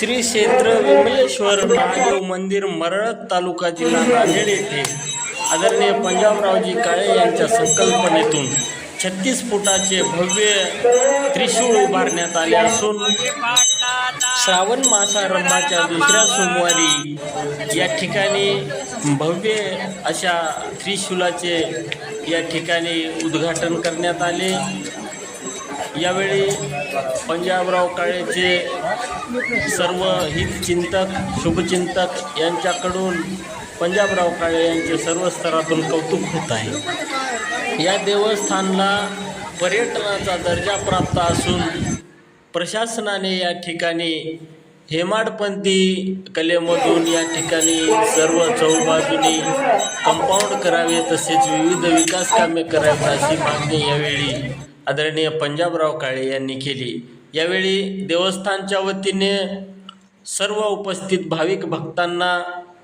श्री क्षेत्र विमलेश्वर महादेव मंदिर मरळक तालुका जिल्हा नांदेड येथे आदरणीय पंजाबरावजी काळे यांच्या संकल्पनेतून 36 फुटाचे भव्य त्रिशूळ उभारण्यात आले असून श्रावण मासारंभाच्या दुसऱ्या सोमवारी या ठिकाणी भव्य अशा त्रिशूलाचे या ठिकाणी उद्घाटन करण्यात आले। यावेळी पंजाबराव काळेचे सर्व हितचिंतक शुभचिंतक यांच्याकडून पंजाबराव काळे यांचे सर्व स्तरातून कौतुक होत आहे। या देवस्थानला पर्यटनाचा दर्जा प्राप्त असून प्रशासनाने या ठिकाणी हेमाडपंथी कलेमधून या ठिकाणी सर्व चौबाजूनी कंपाऊंड करावे तसेच विविध विकास कामे करावीत अशी मागणी यावेळी आदरणीय पंजाबराव काळे यांनी केली। यावेळी देवस्थानच्या वतीने सर्व उपस्थित भाविक भक्तांना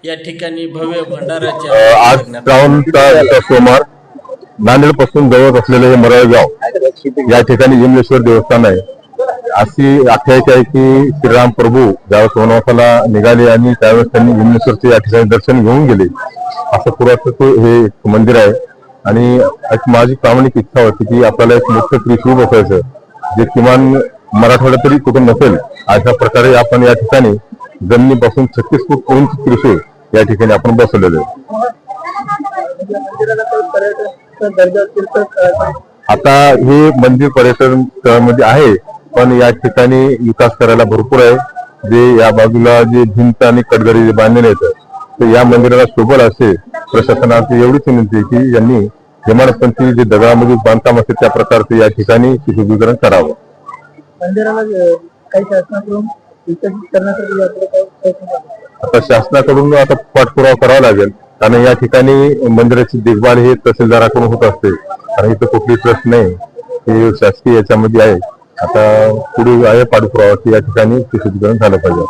या ठिकाणी भव्य भंडाराच्या आज श्रावणचा सोमवार नांदेड पासून जवळ असलेले हे मरळ गाव या ठिकाणी विमलेश्वर देवस्थान आहे। अशी आख्यायिका आहे की श्रीराम प्रभू ज्यावेळेस वनवासाला निघाले आणि त्यावेळेस त्यांनी विमलेश्वरचे या ठिकाणी दर्शन घेऊन गेले असं पुरातत्व हे मंदिर आहे। आणि एक माझी प्रामाणिक इच्छा होती की आपल्याला एक मोठं त्रिशूळ बसवायचं जे किमान मराठवाड्यात तरी कुठे नसेल। अशा प्रकारे आपण या ठिकाणी जमिनीपासून 36 फूट उंच त्रिशूळ या ठिकाणी आपण बसवलेलं आहे। आता हे मंदिर पर्यटन स्थळामध्ये आहे पण या ठिकाणी विकास करायला भरपूर आहे। जे या बाजूला जे भिंत आणि कटघरे जे बांधलेले आहेत तर या मंदिराला शोभल असे प्रशासनाची एवढीच विनंती आहे की यांनी हेमाडपंथी जे दगडामध्ये बांधकाम असते त्या प्रकारचे या ठिकाणी सुशोभीकरण करावं। आता शासनाकडून आता पाठपुरावा करावा लागेल कारण या ठिकाणी मंदिराची देखभाल हे तहसीलदाराकडून होत असते कारण इथं कुठली ट्रस्ट नाही हे शासकीय याच्यामध्ये आहे। आता पुढे आहे पाठपुरावा की या ठिकाणी सुशोभीकरण झालं पाहिजे।